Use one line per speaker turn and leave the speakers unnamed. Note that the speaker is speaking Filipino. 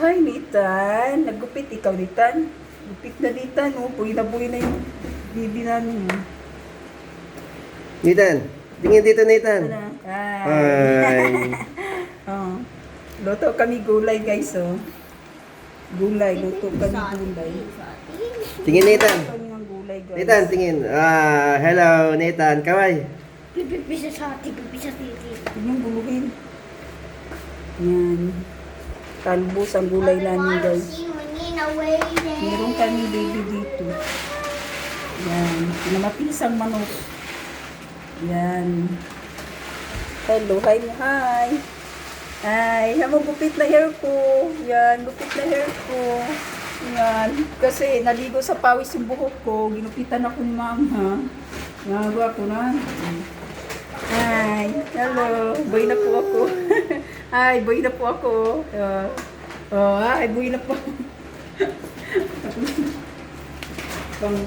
Hi, Nitan. Naggupit ikaw, Nitan. Gupit na, Nitan. Oh, buhay na yung bibi namin.
Nathan, tingin dito, Nathan.
Ano? Hi.
Hi.
Oh. Luto kami gulay, guys, oh. Gulay, luto kami gulay.
Tingin, Nathan.
Luto kami ng gulay, guys.
Nathan, tingin. Hello, Nathan. Kaway.
Pipisa sa titi.
Yun yung buluhin. Yan. Talbos ang gulay namin, guys. Meron kami baby dito. Yan. Pinamapisang manok. Yan. Hello, hi. Hi. Gupit na hair ko. Yan, gupit na hair ko. Yan. Kasi naligo sa pawis yung buhok ko. Ginupitan ako ni mama. Nagawa ko na. Hi. Hello. Boy na po ako. Hi, boy na po ako. Hi, boy na po. Pang